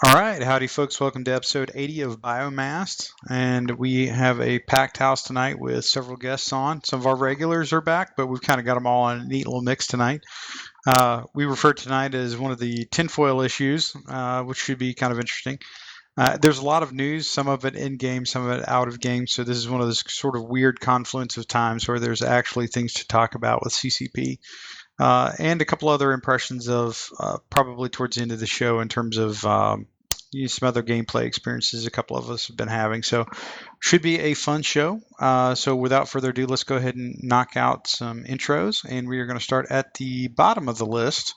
All right, howdy folks, welcome to episode 80 of Biomassed, and we have a packed house tonight with several guests on. Some of our regulars are back, but we've kind of got them all in a neat little mix tonight. We refer to tonight as one of the tinfoil issues, which should be kind of interesting. There's a lot of news, some of it in-game, some of it out of game, so this is one of those sort of weird confluence of times where there's actually things to talk about with CCP. And a couple other impressions of probably towards the end of the show in terms of some other gameplay experiences a couple of us have been having. So should be a fun show. So without further ado, let's go ahead and knock out some intros. And we are going to start at the bottom of the list.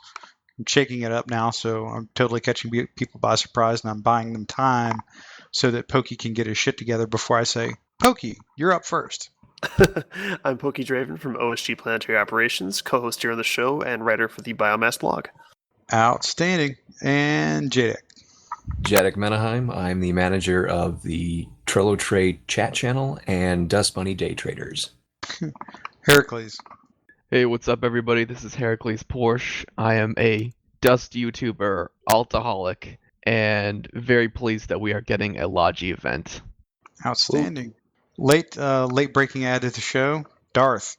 I'm shaking it up now, so I'm totally catching people by surprise, and I'm buying them time so that Pokey can get his shit together before I say, Pokey, you're up first. I'm Pokey Draven from OSG Planetary Operations, co-host here on the show and writer for the Biomassed blog. Outstanding. And Jadek. Jadek Menaheim. I'm the manager of the Trello Trade chat channel and Dust Bunny Day Traders. Heracles. Hey, what's up, everybody? This is Heracles Porsche. I am a Dust YouTuber, altaholic, and very pleased that we are getting a Logi event. Outstanding. Late breaking ad to the show, Darth.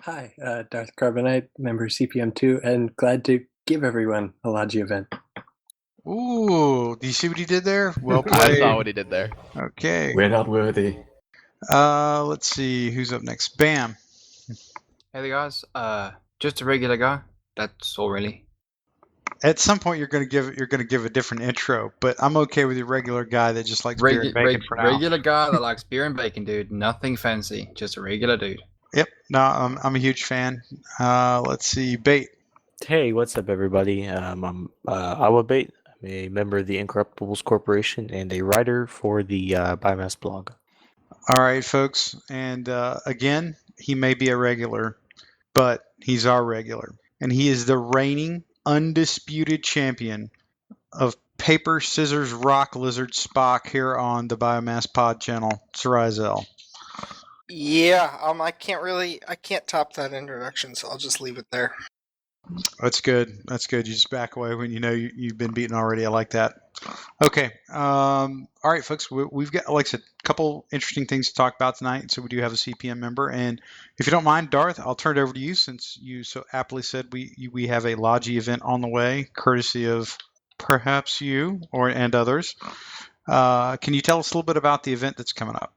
Hi, Darth Carbonite, member of CPM2, and glad to give everyone a Logi event. Ooh, do you see what he did there? Well I played. saw what he did there. Okay. We're not worthy. Let's see who's up next. BAMM. Hey there, guys. Just a regular guy. That's all, really. At some point, you're gonna give a different intro, but I'm okay with your regular guy that just likes beer and bacon for now. Regular guy that likes beer and bacon, dude. Nothing fancy. Just a regular dude. Yep. No, I'm a huge fan. Let's see, Bait. Hey, what's up, everybody? I'm Aiwha Bait. I'm a member of the Incorruptibles Corporation and a writer for the Biomassed blog. All right, folks, and again, he may be a regular, but he's our regular, and he is the reigning undisputed champion of Paper, Scissors, Rock, Lizard, Spock here on the Biomass Pod channel, Sarizel. Yeah, I can't top that introduction, so I'll just leave it there. That's good. That's good. You just back away when you know you've been beaten already. I like that. Okay. All right, folks. We've got, like I said, a couple interesting things to talk about tonight. So we do have a CPM member, and if you don't mind, Darth, I'll turn it over to you since you so aptly said we have a Logi event on the way, courtesy of perhaps you and others. Can you tell us a little bit about the event that's coming up?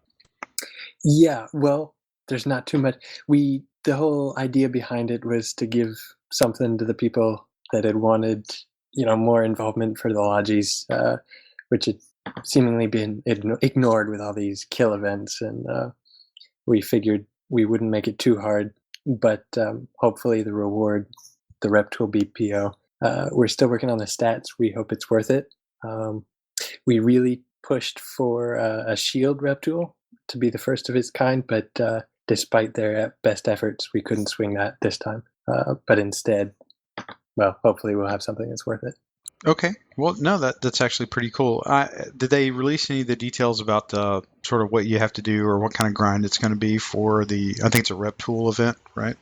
Yeah, well, there's not too much. The whole idea behind it was to give something to the people that had wanted, more involvement for the Logis, which had seemingly been ignored with all these kill events, and we figured we wouldn't make it too hard, but hopefully the reward, the rep tool BPO. We're still working on the stats. We hope it's worth it. We really pushed for a shield rep tool to be the first of its kind, but despite their best efforts, we couldn't swing that this time. But instead, well, hopefully we'll have something that's worth it. Okay. Well, no, that's actually pretty cool. Did they release any of the details about sort of what you have to do or what kind of grind it's going to be for the, I think it's a rep tool event, right?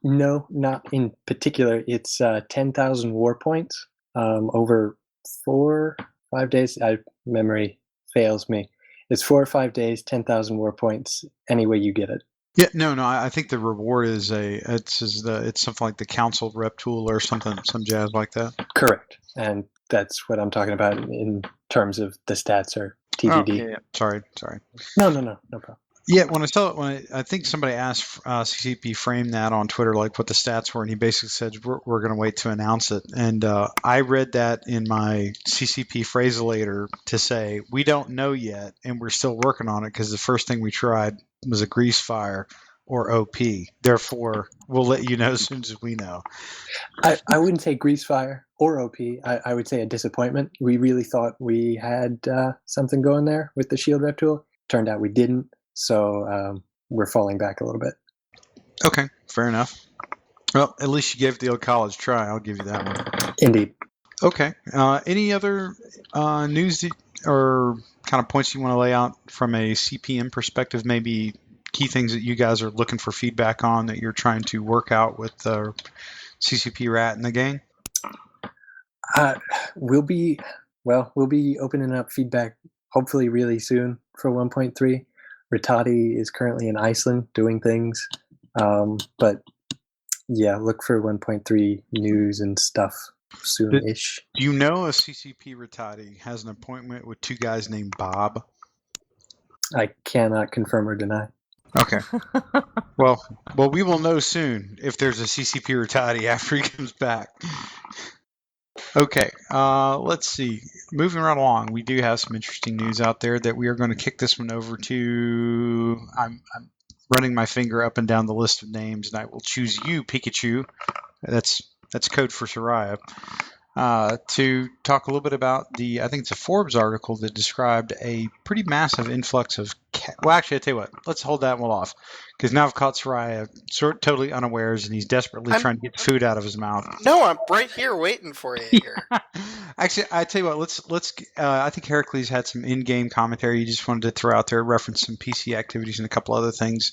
No, not in particular. It's 10,000 war points over 4 or 5 days. Memory fails me. It's 4 or 5 days, 10,000 war points, any way you get it. Yeah, no. I think the reward is it's something like the council rep tool or something, some jazz like that. Correct, and that's what I'm talking about in terms of the stats or TBD. Oh, yeah. Sorry. No problem. Yeah, when I think somebody asked CCP Frame that on Twitter, like what the stats were, and he basically said we're going to wait to announce it. And I read that in my CCP Phraselator to say we don't know yet, and we're still working on it because the first thing we tried was a grease fire or OP. Therefore, we'll let you know as soon as we know. I wouldn't say grease fire or OP. I would say a disappointment. We really thought we had something going there with the shield rep tool. Turned out we didn't. So we're falling back a little bit. Okay, fair enough. Well, at least you gave it the old college try. I'll give you that one. Indeed. Okay. Any other news or kind of points you want to lay out from a CPM perspective? Maybe key things that you guys are looking for feedback on that you're trying to work out with the CCP Rat and the gang? We'll be opening up feedback hopefully really soon for 1.3. Ritati is currently in Iceland doing things, but yeah, look for 1.3 news and stuff soon-ish. Do you know if CCP Ritati has an appointment with two guys named Bob? I cannot confirm or deny. Okay. Well, we will know soon if there's a CCP Ritati after he comes back. Okay, let's see. Moving right along, we do have some interesting news out there that we are going to kick this one over to. I'm running my finger up and down the list of names, and I will choose you, Pikachu. That's code for Soraya. To talk a little bit about I think it's a Forbes article that described a pretty massive influx of well, actually, I tell you what, let's hold that one off, because now I've caught Soraya totally unawares, and he's desperately trying to get food out of his mouth. No, I'm right here waiting for you here. Actually, I tell you what, let's. I think Heracles had some in-game commentary he just wanted to throw out there, reference some PC activities and a couple other things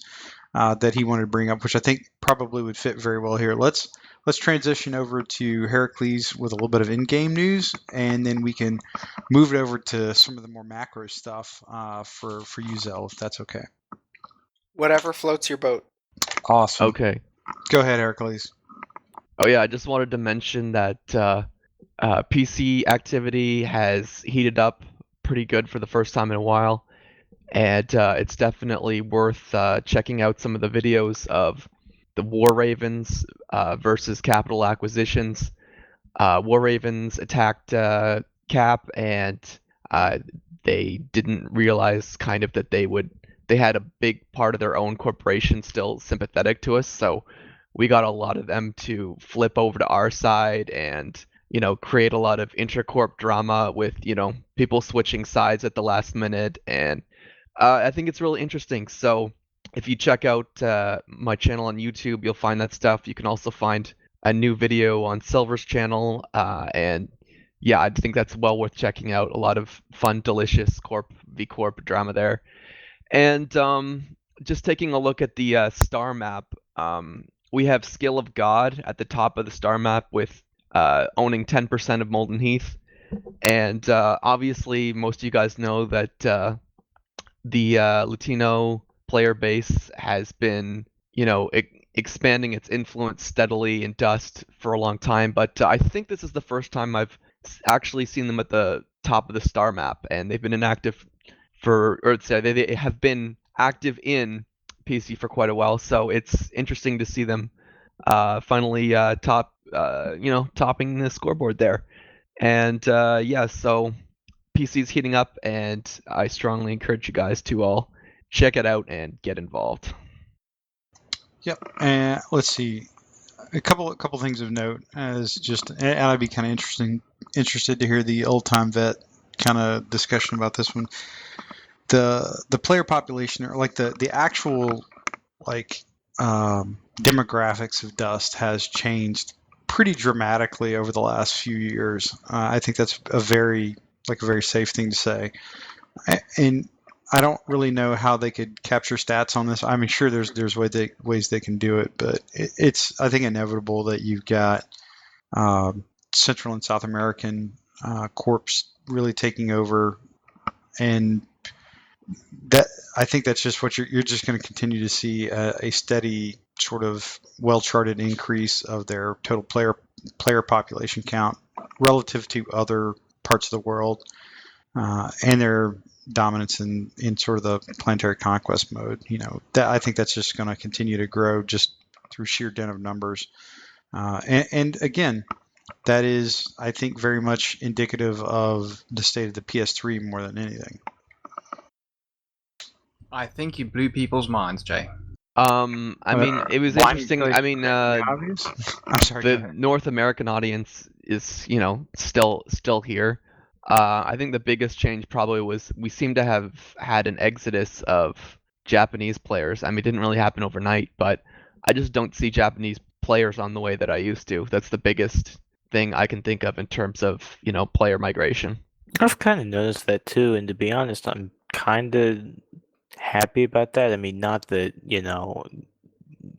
that he wanted to bring up, which I think probably would fit very well here. Let's transition over to Heracles with a little bit of in-game news, and then we can move it over to some of the more macro stuff for you, Zell, if that's okay. Whatever floats your boat. Awesome. Okay. Go ahead, Heracles. Oh yeah, I just wanted to mention that PC activity has heated up pretty good for the first time in a while, and it's definitely worth checking out some of the videos of the War Ravens versus Capital Acquisitions. War Ravens attacked Cap, and they didn't realize kind of that they had a big part of their own corporation still sympathetic to us, so we got a lot of them to flip over to our side and, create a lot of intracorp drama with, people switching sides at the last minute, and I think it's really interesting. So if you check out my channel on YouTube, you'll find that stuff. You can also find a new video on Silver's channel, and yeah, I think that's well worth checking out. A lot of fun, delicious Corp v Corp drama there. And just taking a look at the star map, we have Skill of God at the top of the star map with owning 10% of Molten Heath. And obviously, most of you guys know that the Latino player base has been, expanding its influence steadily in Dust for a long time. But I think this is the first time I've actually seen them at the top of the star map, and they've been inactive they have been active in PC for quite a while. So it's interesting to see them finally topping the scoreboard there. And so PC's heating up, and I strongly encourage you guys to all check it out and get involved. Yep. And let's see, a couple things of note and I'd be kind of interested to hear the old time vet kind of discussion about this one. The player population, or like the actual demographics of Dust, has changed pretty dramatically over the last few years. I think that's a very safe thing to say. And I don't really know how they could capture stats on this. I mean, sure, there's ways they can do it, but it's, I think, inevitable that you've got Central and South American corps really taking over, and that, I think that's just what you're just going to continue to see a steady sort of well-charted increase of their total player population count relative to other parts of the world, and their dominance in sort of the planetary conquest mode. That, I think that's just going to continue to grow just through sheer dint of numbers. And again, that is, I think, very much indicative of the state of the PS3 more than anything. I think you blew people's minds, Jay. I mean, it was interesting. I mean, I'm sorry. the North American audience is, still here. I think the biggest change probably was we seem to have had an exodus of Japanese players. I mean, it didn't really happen overnight, but I just don't see Japanese players on the way that I used to. That's the biggest thing I can think of in terms of, player migration. I've kind of noticed that too, and to be honest, I'm kind of happy about that. I mean, not that,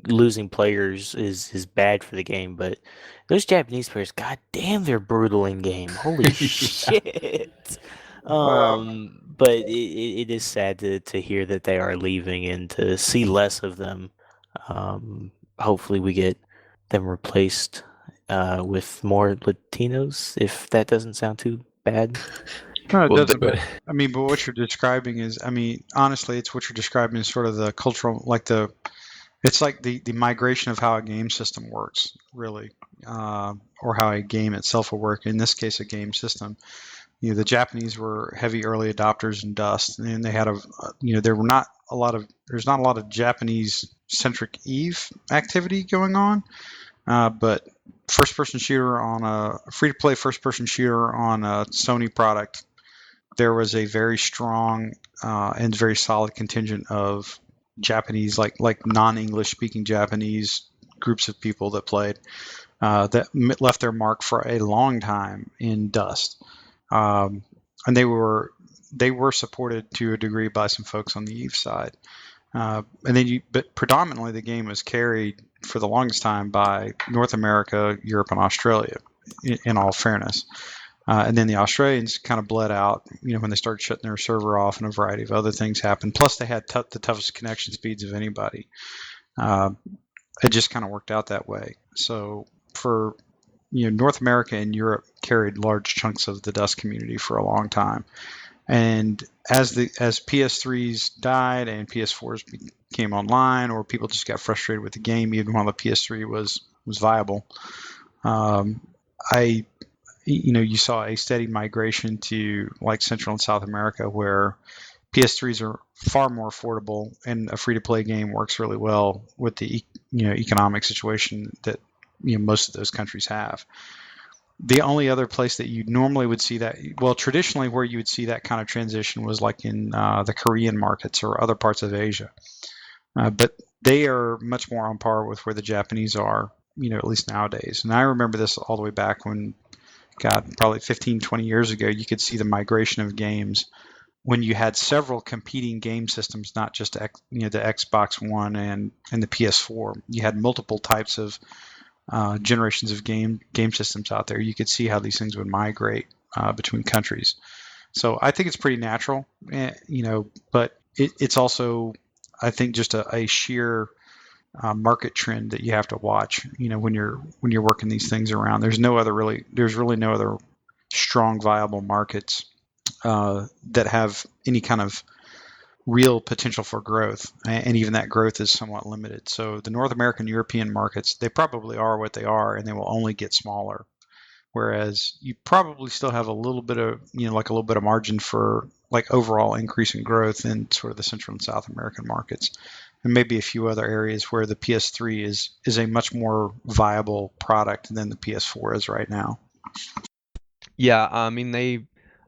losing players is bad for the game, but those Japanese players, god damn, they're brutal in game. Holy shit. But it is sad to hear that they are leaving and to see less of them. Hopefully we get them replaced with more Latinos, if that doesn't sound too bad. No, it Well, doesn't. But what you're describing is, honestly, it's what you're describing is sort of the cultural, it's like the migration of how a game system works, really, or how a game itself will work. In this case, a game system. The Japanese were heavy early adopters in Dust, and they had there's not a lot of Japanese-centric Eve activity going on, but free-to-play first-person shooter on a Sony product, there was a very strong and very solid contingent of Japanese, like non-English speaking Japanese groups of people that played that left their mark for a long time in Dust. And they were supported to a degree by some folks on the Eve side, but predominantly the game was carried for the longest time by North America, Europe, and Australia. In all fairness, and then the Australians kind of bled out, when they started shutting their server off, and a variety of other things happened. Plus, they had the toughest connection speeds of anybody. It just kind of worked out that way. So for North America and Europe carried large chunks of the Dust community for a long time. And as PS3s died and PS4s came online, or people just got frustrated with the game, even while the PS3 was viable, you saw a steady migration to like Central and South America, where PS3s are far more affordable, and a free-to-play game works really well with the economic situation that most of those countries have. The only other place that you normally would see that, traditionally where you would see that kind of transition was like in the Korean markets or other parts of Asia. But they are much more on par with where the Japanese are, at least nowadays. And I remember this all the way back when, probably 15, 20 years ago, you could see the migration of games when you had several competing game systems, not just the Xbox One and the PS4. You had multiple types of generations of game systems out there. You could see how these things would migrate between countries. So I think it's pretty natural, but it's also, I think, just a sheer market trend that you have to watch. When you're working these things around, there's really no other strong, viable markets that have any kind of real potential for growth, and even that growth is somewhat limited. So the North American, European markets, they probably are what they are, and they will only get smaller. Whereas you probably still have a little bit of, a little bit of margin for like overall increase in growth in sort of the Central and South American markets, and maybe a few other areas where the PS3 is a much more viable product than the PS4 is right now. Yeah,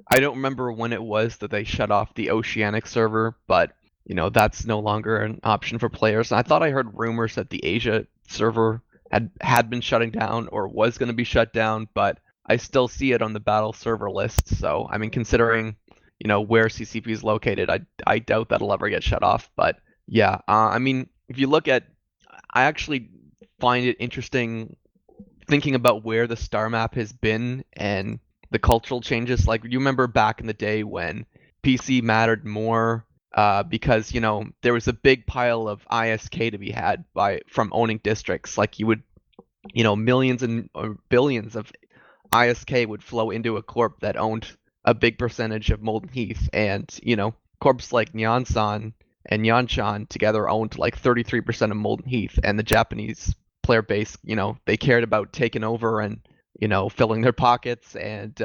I don't remember when it was that they shut off the Oceanic server, but that's no longer an option for players. And I thought I heard rumors that the Asia server had been shutting down or was going to be shut down, but I still see it on the battle server list. So considering where CCP is located, I doubt that'll ever get shut off. But yeah, if you look at, I actually find it interesting thinking about where the star map has been and the cultural changes. Like, you remember back in the day when PC mattered more because there was a big pile of ISK to be had from owning districts. Like, you would millions or billions of ISK would flow into a corp that owned a big percentage of Molten Heath, and corps like Nyansan and Nyanshan together owned like 33% of Molten Heath, and the Japanese player base, they cared about taking over and filling their pockets. And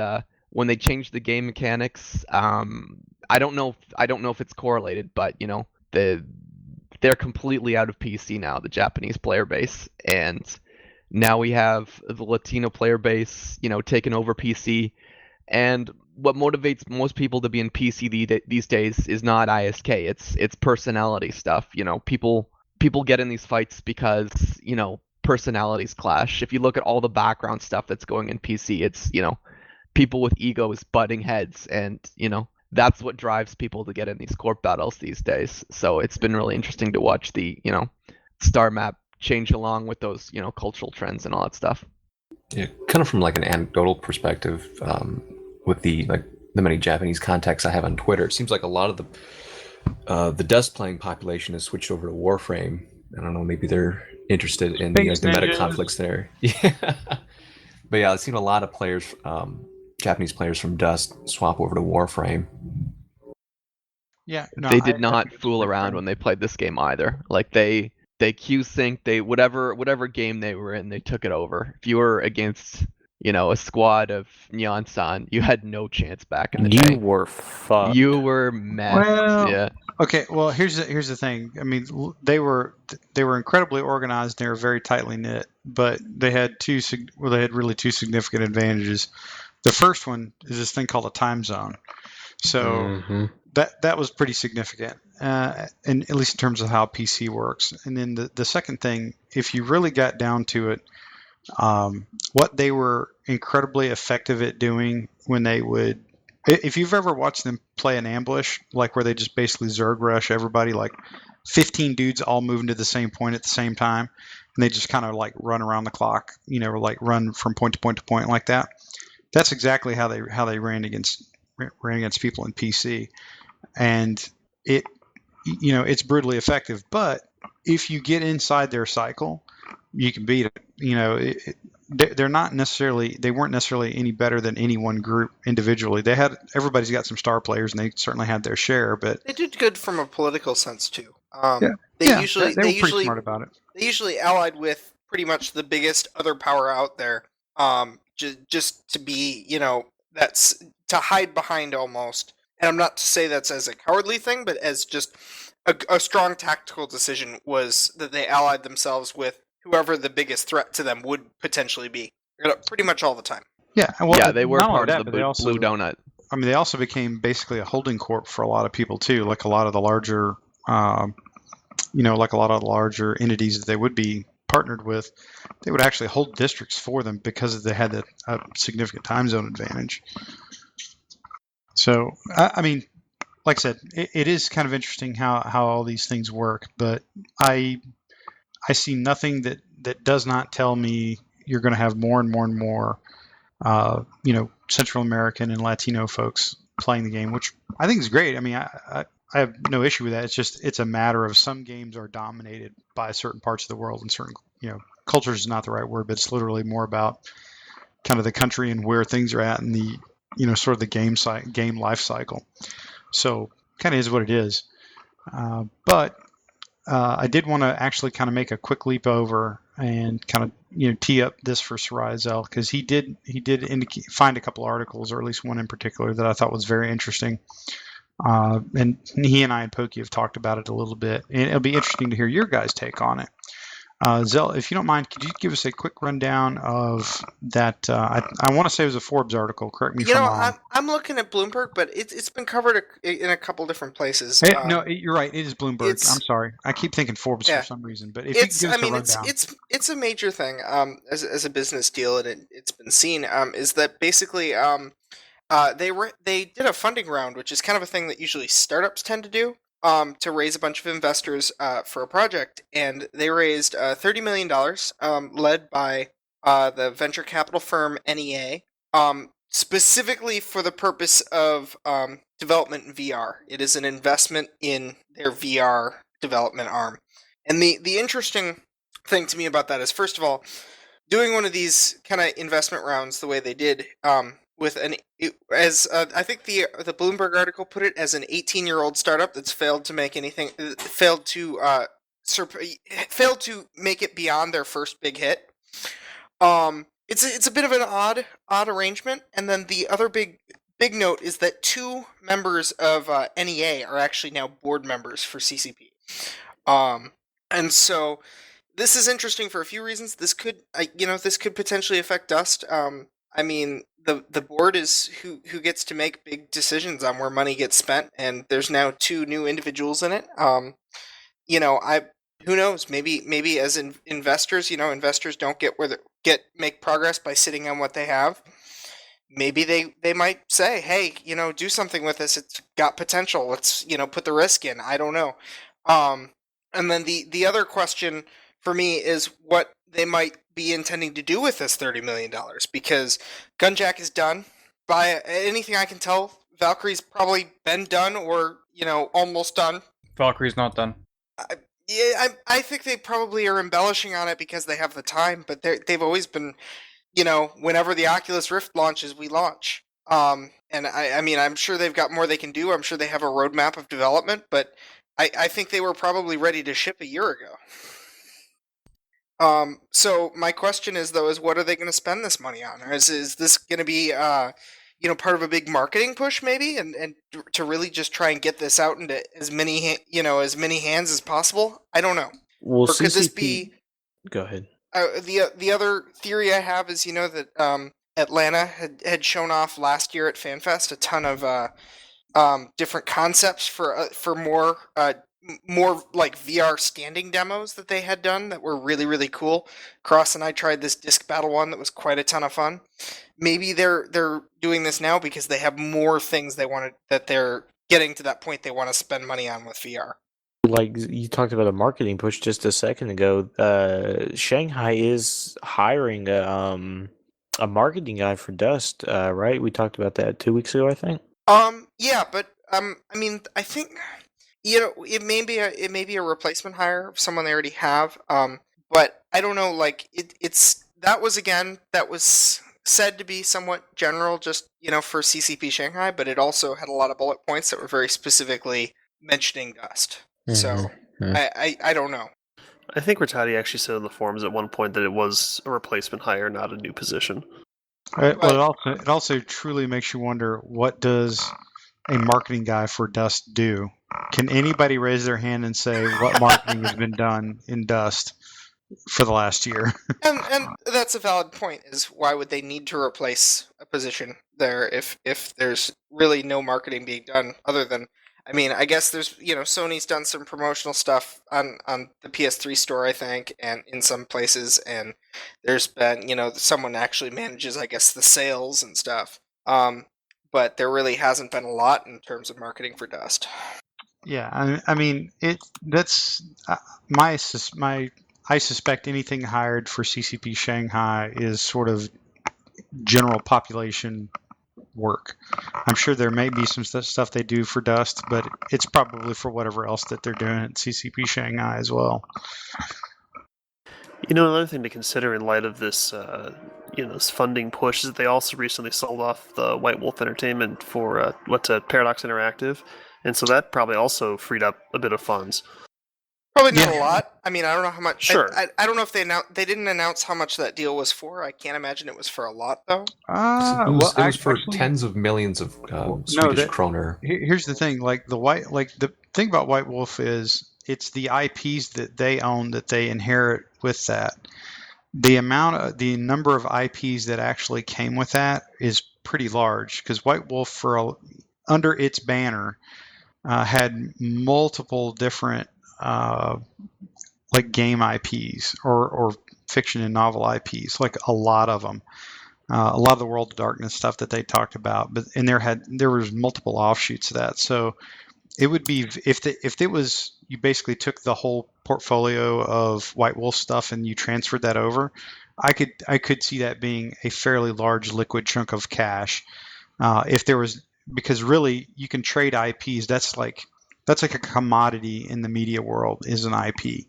when they changed the game mechanics, I don't know if it's correlated, but they're completely out of PC now, the Japanese player base, and now we have the Latino player base, taking over PC. And what motivates most people to be in PC these days is not ISK. It's personality stuff. People get in these fights because personalities clash. If you look at all the background stuff that's going in PC, it's people with egos butting heads, and that's what drives people to get in these corp battles these days. So it's been really interesting to watch the star map change along with those cultural trends and all that stuff. Yeah, kind of from like an anecdotal perspective, with the many Japanese contacts I have on Twitter, it seems like a lot of the Dust playing population has switched over to Warframe. I don't know, maybe they're interested in the meta conflicts there. Yeah, but yeah, I've seen a lot of players, Japanese players from Dust, swap over to Warframe. Yeah, no, They did I not think it's fool pretty around fair. when they played this game either. Like they Q sync, they whatever game they were in, they took it over. If you were against a squad of Nyan-san, you had no chance back in the day. You were fucked. You were messed. Well, Yeah. Okay, well here's the thing. I mean, they were incredibly organized. They were very tightly knit, but they had really two significant advantages. The first one is this thing called a time zone. So that was pretty significant, and at least in terms of how PC works. And then the second thing, if you really got down to it, what they were incredibly effective at doing when they would, if you've ever watched them play an ambush, like where they just basically Zerg rush everybody, like 15 dudes all moving to the same point at the same time, and they just kind of like run around the clock, or like run from point to point to point like that. That's exactly how they ran against people in PC, and it's brutally effective. But if you get inside their cycle, you can beat it. They weren't necessarily any better than any one group individually. Everybody's got some star players, and they certainly had their share. But They did good from a political sense too. they were Usually pretty smart about it. they usually allied with pretty much the biggest other power out there, just to be, that's to hide behind almost. And I'm not to say that's as a cowardly thing, but as just a strong tactical decision was that they allied themselves with whoever the biggest threat to them would potentially be, pretty much all the time. Yeah, well, Yeah, they were not only part that, of the but they also, Blue Donut. I mean, they also became basically a holding corp for a lot of people too. Like a lot of the larger, entities that they would be partnered with, they would actually hold districts for them because they had a significant time zone advantage. So, I mean, like I said, it is kind of interesting how all these things work, but I see nothing that does not tell me you're going to have more and more and more, Central American and Latino folks playing the game, which I think is great. I mean, I have no issue with that. It's a matter of some games are dominated by certain parts of the world, and certain, cultures is not the right word, but it's literally more about kind of the country and where things are at in the, sort of the game life cycle. So kind of is what it is. But I did want to actually kind of make a quick leap over and kind of tee up this for Sarazel, because he did find a couple articles, or at least one in particular, that I thought was very interesting. And he and I and Pokey have talked about it a little bit, and it'll be interesting to hear your guys' take on it. Zell, if you don't mind, could you give us a quick rundown of that? I want to say it was a Forbes article. Correct me if I'm wrong. I'm looking at Bloomberg, but it's been covered in a couple different places. No, you're right. It is Bloomberg. I'm sorry. I keep thinking Forbes for some reason. But if you could give us a rundown. It's a major thing as a business deal, and it's been seen, is that basically they did a funding round, which is kind of a thing that usually startups tend to do. To raise a bunch of investors for a project, and they raised $30 million, led by the venture capital firm NEA, specifically for the purpose of development in VR. It is an investment in their VR development arm. And the interesting thing to me about that is, first of all, doing one of these kind of investment rounds the way they did, with I think the Bloomberg article put it, as an 18-year-old startup that's failed to make anything, failed to make it beyond their first big hit. It's a bit of an odd arrangement. And then the other big note is that 2 members of NEA are actually now board members for CCP. And so this is interesting for a few reasons. This could potentially affect Dust. I mean, the board is who gets to make big decisions on where money gets spent, and there's now 2 new individuals in it. Who knows? Maybe as investors, investors don't make progress by sitting on what they have. Maybe they might say, hey, do something with this. It's got potential. Let's put the risk in. I don't know. And then the other question for me is what they might be intending to do with this $30 million, because Gunjack is done. By anything I can tell, Valkyrie's probably been done or, almost done. Valkyrie's not done. I think they probably are embellishing on it because they have the time, but they've always been, whenever the Oculus Rift launches, we launch. And I mean, I'm sure they've got more they can do. I'm sure they have a roadmap of development, but I think they were probably ready to ship a year ago. So my question is, though, what are they going to spend this money on? Or is this going to be, part of a big marketing push, maybe, and to really just try and get this out into as many hands as possible? I don't know. Well, Or could this CCP be? Go ahead. The other theory I have is, that Atlanta had shown off last year at FanFest a ton of different concepts for more like VR standing demos that they had done that were really, really cool. Cross and I tried this disc battle one that was quite a ton of fun. Maybe they're doing this now because they have more things that they're getting to that point they want to spend money on with VR. Like you talked about a marketing push just a second ago. Shanghai is hiring a marketing guy for Dust, right? We talked about that 2 weeks ago, I think. Yeah, but I mean, I think it may be a replacement hire of someone they already have. But I don't know. Like that was said to be somewhat general, just for CCP Shanghai, but it also had a lot of bullet points that were very specifically mentioning Dust. So I don't know. I think Rattati actually said in the forums at one point that it was a replacement hire, not a new position. Well, it also truly makes you wonder, what does a marketing guy for Dust do? Can anybody raise their hand and say what marketing has been done in Dust for the last year? And that's a valid point, is why would they need to replace a position there if there's really no marketing being done other than, I mean, I guess there's, Sony's done some promotional stuff on the PS3 store, I think, and in some places, and there's been, someone actually manages, I guess, the sales and stuff. But there really hasn't been a lot in terms of marketing for Dust. Yeah, I mean, that's I suspect anything hired for CCP Shanghai is sort of general population work. I'm sure there may be some stuff they do for Dust, but it's probably for whatever else that they're doing at CCP Shanghai as well. Another thing to consider in light of this, this funding push is that they also recently sold off the White Wolf Entertainment for Paradox Interactive, and so that probably also freed up a bit of funds. Probably not a lot. I mean, I don't know how much. Sure. I don't know if they didn't announce how much that deal was for. I can't imagine it was for a lot, though. It was for tens of millions of Swedish kroner. Here's the thing: the thing about White Wolf is it's the IPs that they own that they inherit with that. The number of IPs that actually came with that is pretty large, because White Wolf, under its banner, had multiple different like game IPs or fiction and novel IPs, like a lot of them. A lot of the World of Darkness stuff that they talked about, and there was multiple offshoots of that. So it would be, if it was, you basically took the whole portfolio of White Wolf stuff and you transferred that over, I could see that being a fairly large liquid chunk of cash. If there was, because really you can trade IPs. That's like a commodity in the media world, is an IP.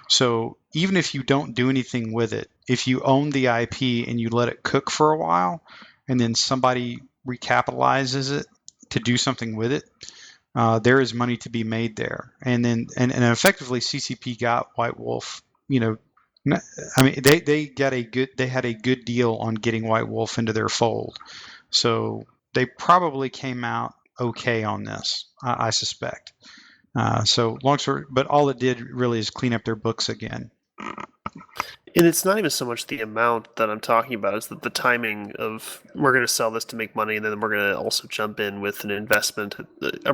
So even if you don't do anything with it, if you own the IP and you let it cook for a while, and then somebody recapitalizes it to do something with it, there is money to be made there. And then and effectively CCP got White Wolf. I mean, they had a good deal on getting White Wolf into their fold. So they probably came out okay on this, I suspect. So long story, but all it did really is clean up their books again. And it's not even so much the amount that I'm talking about, it's that the timing of, we're going to sell this to make money, and then we're going to also jump in with an investment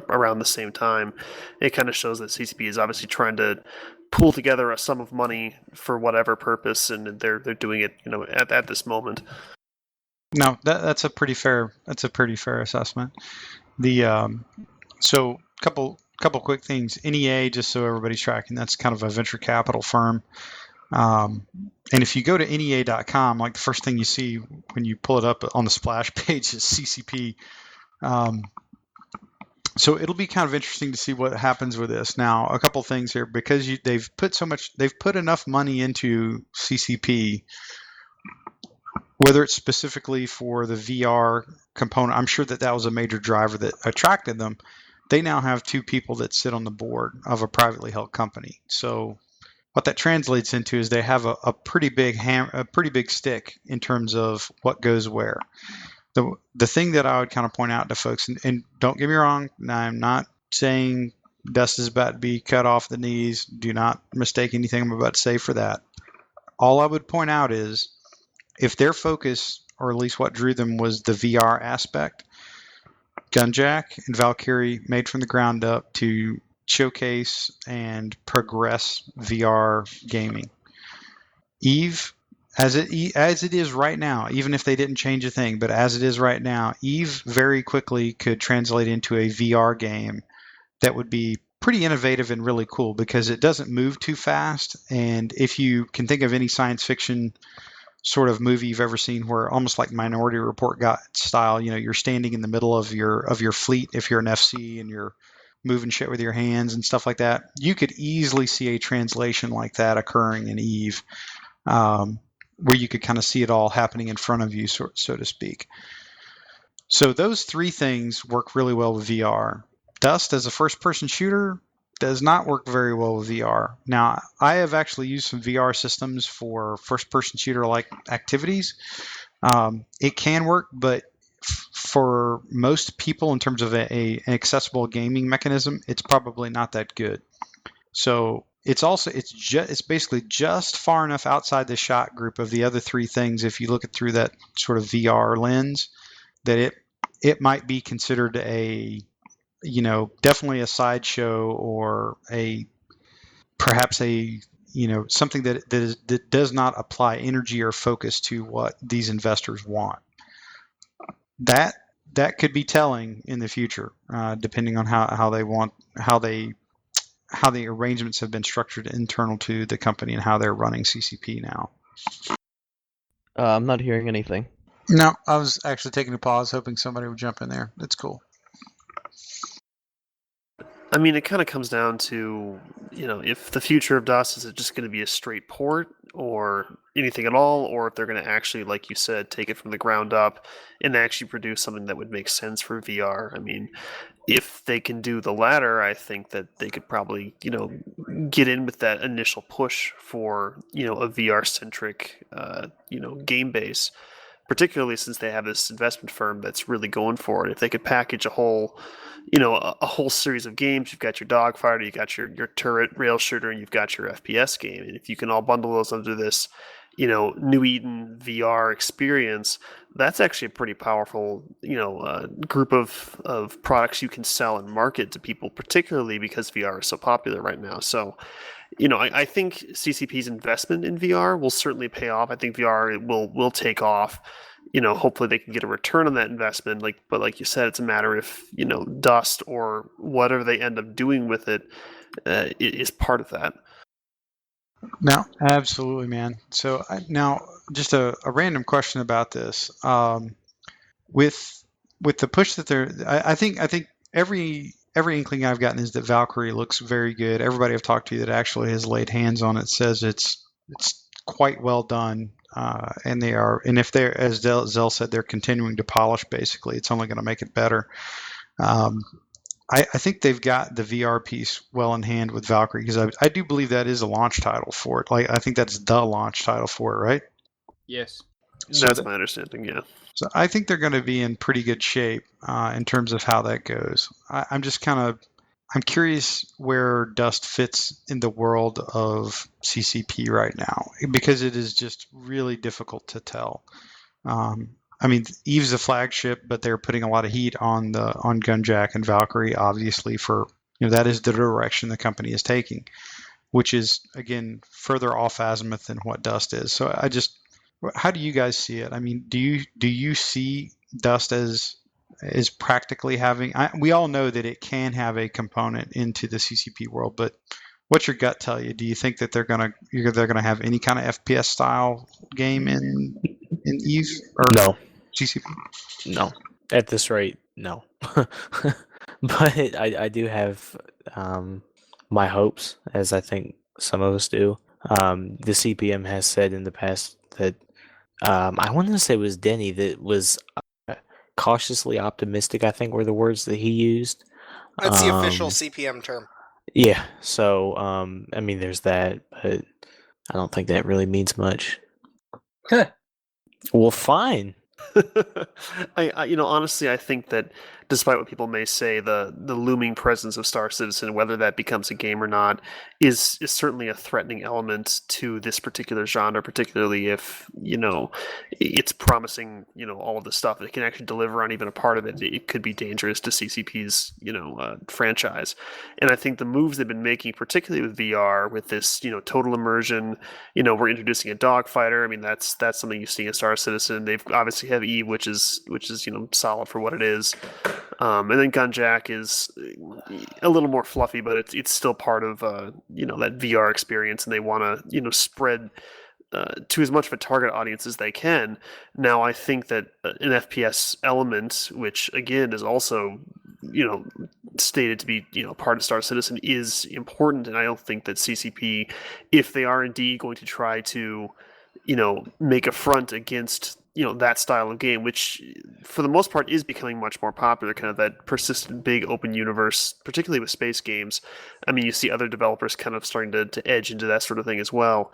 around the same time. It kind of shows that CCP is obviously trying to pool together a sum of money for whatever purpose, and they're doing it, at this moment. No, that's a pretty fair assessment. So couple quick things. NEA, just so everybody's tracking, that's kind of a venture capital firm. And if you go to NEA.com, like the first thing you see when you pull it up on the splash page is CCP. So it'll be kind of interesting to see what happens with this. Now, a couple things here, because they've put enough money into CCP, whether it's specifically for the VR component. I'm sure that was a major driver that attracted them. They now have 2 people that sit on the board of a privately held company. So what that translates into is they have a pretty big stick in terms of what goes where. The thing that I would kind of point out to folks, and don't get me wrong, I'm not saying Dust is about to be cut off the knees. Do not mistake anything I'm about to say for that. All I would point out is if their focus, or at least what drew them, was the VR aspect, Gunjack and Valkyrie made from the ground up to showcase and progress VR gaming. Eve, as it is right now, even if they didn't change a thing, but as it is right now, Eve very quickly could translate into a VR game that would be pretty innovative and really cool because it doesn't move too fast. And if you can think of any science fiction sort of movie you've ever seen, where almost like Minority Report style, you're standing in the middle of your fleet if you're an FC and you're moving shit with your hands and stuff like that, you could easily see a translation like that occurring in Eve, where you could kind of see it all happening in front of you, so to speak. So those 3 things work really well with VR. Dust as a first-person shooter does not work very well with VR. Now, I have actually used some VR systems for first-person shooter-like activities. It can work, but for most people, in terms of an accessible gaming mechanism, it's probably not that good. So it's basically just far enough outside the shot group of the other 3 things, if you look at through that sort of VR lens, that it might be considered definitely a sideshow, or perhaps something that does not apply energy or focus to what these investors want. That could be telling in the future, depending on how the arrangements have been structured internal to the company and how they're running CCP now. I'm not hearing anything. No, I was actually taking a pause, hoping somebody would jump in there. That's cool. I mean, it kind of comes down to, if the future of Dust, is it just going to be a straight port or anything at all, or if they're going to actually, like you said, take it from the ground up and actually produce something that would make sense for VR. I mean, if they can do the latter, I think that they could probably, get in with that initial push for, a VR-centric, game base, particularly since they have this investment firm that's really going for it. If they could package a whole series of games, you've got your dogfighter, you've got your turret rail shooter, and you've got your FPS game. And if you can all bundle those under this, New Eden VR experience, that's actually a pretty powerful, group of products you can sell and market to people, particularly because VR is so popular right now. So, I think CCP's investment in VR will certainly pay off. I think VR will take off. Hopefully they can get a return on that investment. But like you said, it's a matter if Dust or whatever they end up doing with it is part of that. No, absolutely, man. So now, just a random question about this. With the push that I think every inkling I've gotten is that Valkyrie looks very good. Everybody I've talked to that actually has laid hands on it says it's quite well done. And if they're, as Zell said, they're continuing to polish. Basically, it's only going to make it better. I think they've got the VR piece well in hand with Valkyrie, because I do believe that is a launch title for it. Like, I think that's the launch title for it, right? Yes. That's my understanding, yeah. So I think they're going to be in pretty good shape in terms of how that goes. I'm curious where Dust fits in the world of CCP right now, because it is just really difficult to tell. I mean, Eve's a flagship, but they're putting a lot of heat on Gunjack and Valkyrie, obviously, for that is the direction the company is taking, which is again further off azimuth than what Dust is. So how do you guys see it? I mean, do you see Dust as practically having? We all know that it can have a component into the CCP world, but What's your gut tell you? Do you think that they're gonna have any kind of FPS style game in Eve or No, GCP? no. At this rate, no. But I do have my hopes, as I think some of us do. The CPM has said in the past that I want to say it was Denny that was cautiously optimistic, I think were the words that he used. That's the official CPM term. Yeah, so I mean there's that, but I don't think that really means much. Well, fine. I honestly, I think that despite what people may say, the looming presence of Star Citizen, whether that becomes a game or not, is certainly a threatening element to this particular genre, particularly if, it's promising, all of the stuff. It can actually deliver on even a part of it. It could be dangerous to CCP's, franchise. And I think the moves they've been making, particularly with VR, with this, total immersion, we're introducing a dogfighter. I mean, that's something you see in Star Citizen. They've obviously have Eve, which is solid for what it is. And then Gunjack is a little more fluffy, but it's still part of that VR experience, and they want to spread to as much of a target audience as they can. Now, I think that an FPS element, which again is also stated to be part of Star Citizen, is important, and I don't think that CCP, if they are indeed going to try to make a front against that style of game, which for the most part is becoming much more popular, kind of that persistent big open universe, particularly with space games. I mean, you see other developers kind of starting to edge into that sort of thing as well.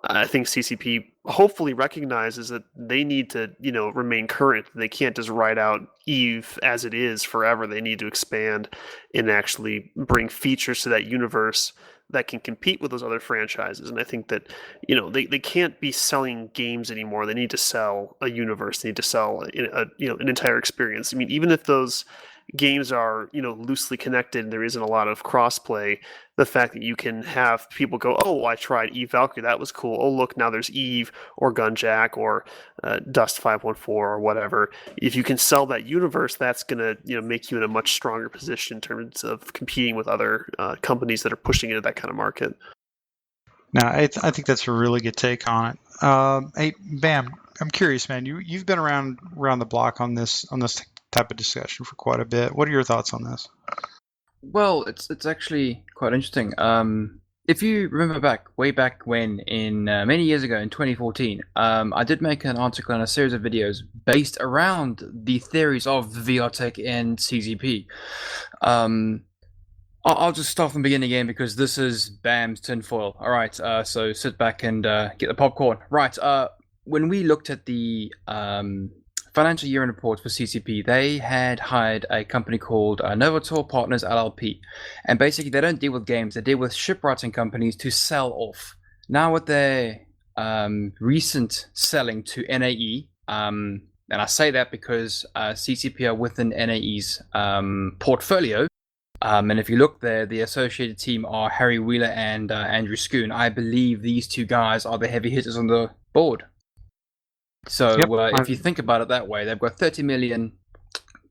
I think CCP hopefully recognizes that they need to, remain current. They can't just ride out Eve as it is forever. They need to expand and actually bring features to that universe that can compete with those other franchises. And I think that, they can't be selling games anymore. They need to sell a universe. They need to sell an entire experience. I mean, even if those games are loosely connected and there isn't a lot of crossplay, the fact that you can have people go, oh, I tried Eve Valkyrie, that was cool, oh look, now there's Eve or Gunjack or Dust 514 or whatever. If you can sell that universe, that's gonna make you in a much stronger position in terms of competing with other companies that are pushing into that kind of market. Now, I think that's a really good take on it. Hey, Bam, I'm curious, man. You've been around the block on this type of discussion for quite a bit. What are your thoughts on this? Well, it's actually quite interesting. If you remember way back when, in many years ago, in 2014, I did make an article and a series of videos based around the theories of VR tech and CCP. I'll just start from the beginning again because this is BAMM's Tinfoil. All right, so sit back and get the popcorn. Right, when we looked at the financial year-end report for CCP, they had hired a company called Novator Partners LLP, and basically they don't deal with games; they deal with shipwriting companies to sell off. Now, with their recent selling to NAE, and I say that because CCP are within NAE's portfolio. And if you look there, the associated team are Harry Wheeler and Andrew Schoon. I believe these two guys are the heavy hitters on the board. So if you think about it that way, they've got 30 million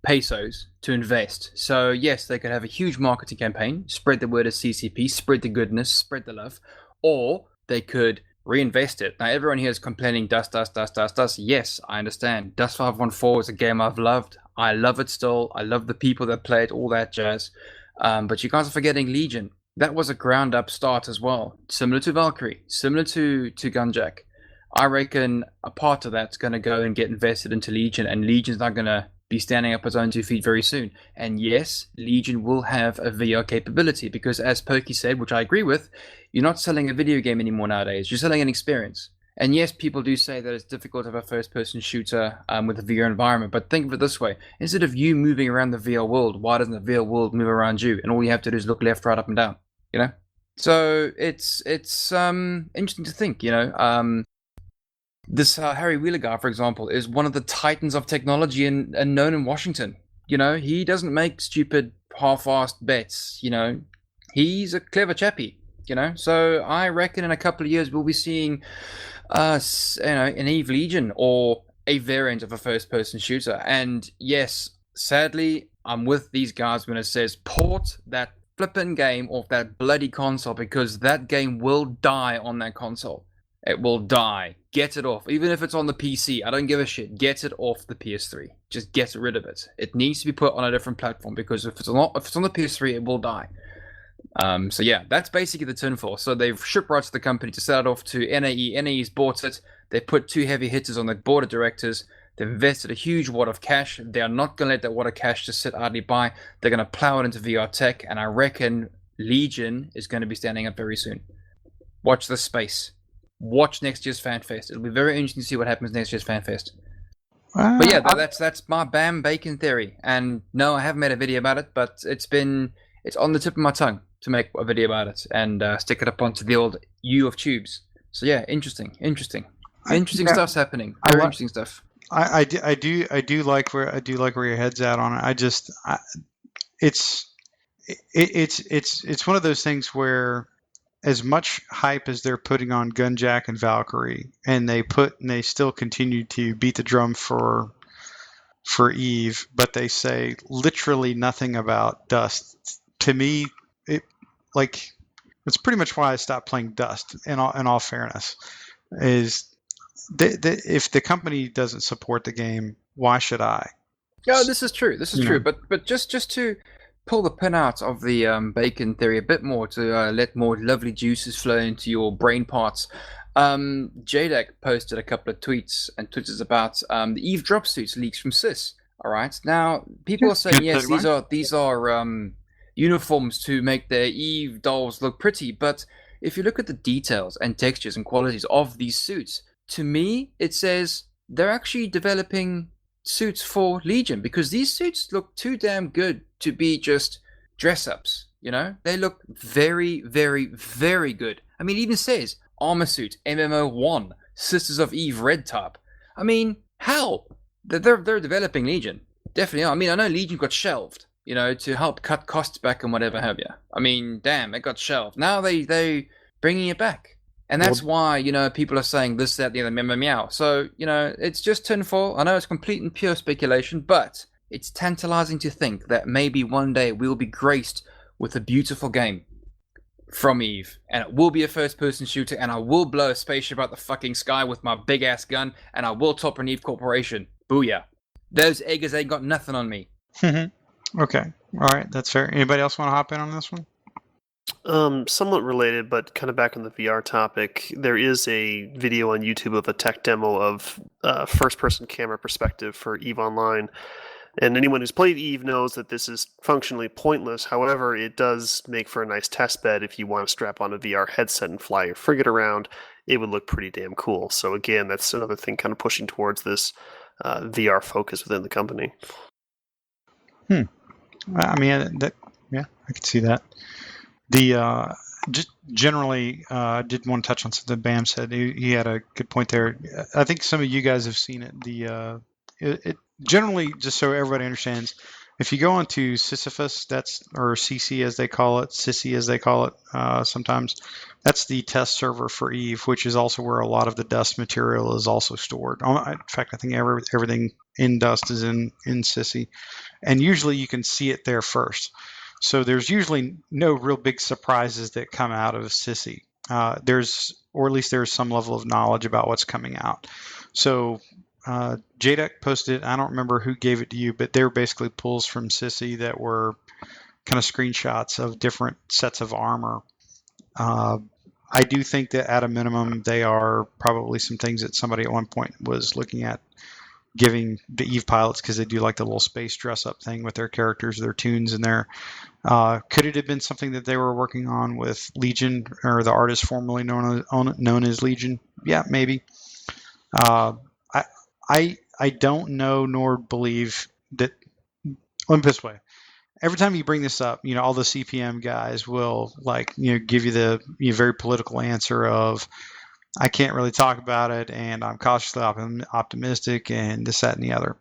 pesos to invest. So yes, they could have a huge marketing campaign, spread the word of CCP, spread the goodness, spread the love, or they could reinvest it. Now everyone here is complaining dust. Yes, I understand. Dust 514 is a game I've loved. I love it still. I love the people that play it, all that jazz. But you guys are forgetting Legion. That was a ground up start as well. Similar to Valkyrie, similar to Gunjack. I reckon a part of that's going to go and get invested into Legion, and Legion's not going to be standing up its own 2 feet very soon. And yes, Legion will have a VR capability because, as Pokey said, which I agree with, you're not selling a video game anymore nowadays. You're selling an experience. And yes, people do say that it's difficult to have a first-person shooter with a VR environment, but think of it this way. Instead of you moving around the VR world, why doesn't the VR world move around you? And all you have to do is look left, right, up, and down, So it's interesting to think, This Harry Wheeler guy, for example, is one of the titans of technology and known in Washington. He doesn't make stupid, half-assed bets. He's a clever chappy. So I reckon in a couple of years we'll be seeing, an Eve Legion or a variant of a first-person shooter. And yes, sadly, I'm with these guys when it says port that flippin' game off that bloody console, because that game will die on that console. It will die. Get it off. Even if it's on the PC, I don't give a shit. Get it off the PS3. Just get rid of it. It needs to be put on a different platform, because if it's on the PS3, it will die. So yeah, that's basically the Tinfoil. So they've shipwrighted the company to sell it off to NAE. NAE's bought it. They put 2 heavy hitters on the board of directors. They've invested a huge wad of cash. They are not going to let that wad of cash just sit idly by. They're going to plow it into VR tech, and I reckon Legion is going to be standing up very soon. Watch this space. Watch next year's FanFest. It'll be very interesting to see what happens next year's FanFest. But yeah, that's my BAMM bacon theory. And no, I haven't made a video about it, but it's on the tip of my tongue to make a video about it and stick it up onto the old U of tubes. So yeah, interesting stuff's happening. Very interesting stuff. I do like where your head's at on it. It's one of those things where, as much hype as they're putting on Gunjack and Valkyrie, and they still continue to beat the drum for Eve, but they say literally nothing about Dust. To me, it's pretty much why I stopped playing Dust. In all fairness, is if the company doesn't support the game, why should I? Yeah, this is true. But just to pull the pin out of the bacon theory a bit more, to let more lovely juices flow into your brain parts. Jadek posted a couple of tweets about the Eve drop suits leaks from Sis. All right, now people are saying yes, these are uniforms to make their Eve dolls look pretty, but if you look at the details and textures and qualities of these suits, to me it says they're actually developing suits for Legion, because these suits look too damn good to be just dress-ups, you know? They look very, very, very good. I mean, it even says armor suit, MMO1, Sisters of Eve red top. I mean, hell, they're developing Legion. Definitely are. I mean, I know Legion got shelved, you know, to help cut costs back and whatever have you. I mean, damn, it got shelved. Now they bringing it back. And that's why, you know, people are saying this, that, the other, meow. So, you know, it's just Tinfoil. I know it's complete and pure speculation, but it's tantalizing to think that maybe one day we'll be graced with a beautiful game from Eve, and it will be a first-person shooter, and I will blow a spaceship out the fucking sky with my big-ass gun, and I will top an Eve corporation. Booyah. Those eggers ain't got nothing on me. Okay. All right, that's fair. Anybody else want to hop in on this one? Somewhat related, but kind of back on the VR topic, there is a video on YouTube of a tech demo of first-person camera perspective for EVE Online. And anyone who's played EVE knows that this is functionally pointless. However, it does make for a nice test bed if you want to strap on a VR headset and fly your frigate around. It would look pretty damn cool. So again, that's another thing kind of pushing towards this VR focus within the company. I mean, I could see that. The just generally, did want to touch on something BAMM said. He had a good point there. I think some of you guys have seen it. It generally, just so everybody understands, if you go onto Sisyphus, or CC as they call it, Sissy as they call it sometimes, that's the test server for Eve, which is also where a lot of the Dust material is also stored. In fact, I think everything in Dust is in Sissy, and usually you can see it there first. So there's usually no real big surprises that come out of Sissy. Or at least there's some level of knowledge about what's coming out. So Jadek posted it. I don't remember who gave it to you, but they were basically pulls from Sissy that were kind of screenshots of different sets of armor. I do think that at a minimum, they are probably some things that somebody at one point was looking at giving the Eve pilots, because they do like the little space dress-up thing with their characters, their tunes in there. Could it have been something that they were working on with Legion, or the artist formerly known as Legion? Yeah, maybe. I don't know nor believe that. Let me put it this way: every time you bring this up, you know, all the CPM guys will give you the very political answer of, I can't really talk about it, and I'm cautiously optimistic, and this, that, and the other.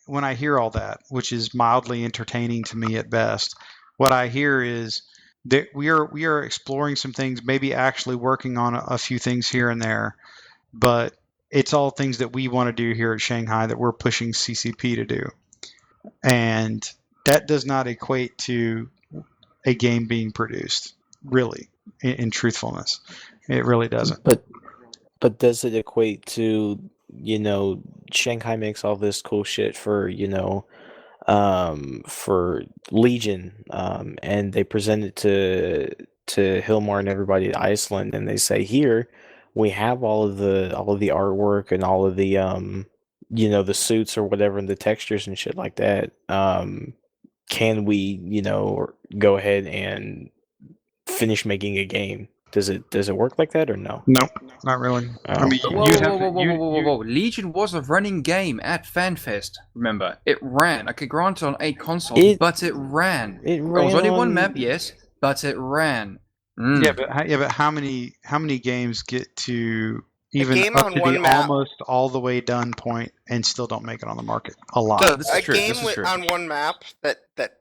When I hear all that, which is mildly entertaining to me at best, what I hear is that we are exploring some things, maybe actually working on a few things here and there, but it's all things that we want to do here at Shanghai that we're pushing CCP to do. And that does not equate to a game being produced. Really, in truthfulness, it really doesn't. But does it equate to, Shanghai makes all this cool shit for, for Legion, and they present it to Hilmar and everybody at Iceland, and they say, here we have all of the artwork and all of the the suits or whatever and the textures and shit like that. Can we, go ahead and finish making a game? Does it work like that or no? No, not really. I mean, Whoa, you'd whoa, have whoa, to, whoa, whoa, whoa, whoa, whoa! Legion was a running game at FanFest. Remember, it ran. Okay, granted on 8 consoles, but it ran. It There was only one on- map, yes, but it ran. yeah, but how many games get to even game up on to one the map- almost all the way done point and still don't make it on the market? A lot. No, this is A true. game This is true. on one map that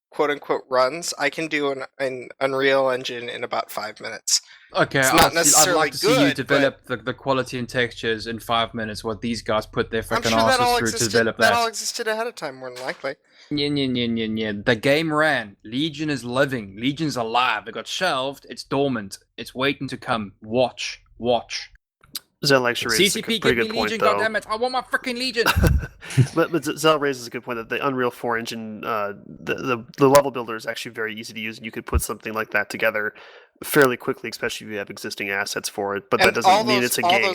quote unquote runs, I can do an Unreal Engine in about 5 minutes. Okay, It's not I'd necessarily like to see you good, develop the quality and textures in 5 minutes. What these guys put their I'm fucking sure that all asses through to existed. develop That that. all existed ahead of time, more than likely. Yeah. The game ran. Legion is living. Legion's alive. It got shelved. It's dormant. It's waiting to come. Watch. Zell actually raises a CCP, pretty give me good point, Legion, though. goddammit! I want my freaking Legion! but Zell raises a good point that the Unreal 4 engine, the level builder is actually very easy to use, and you could put something like that together fairly quickly, especially if you have existing assets for it. But that And doesn't mean it's a game.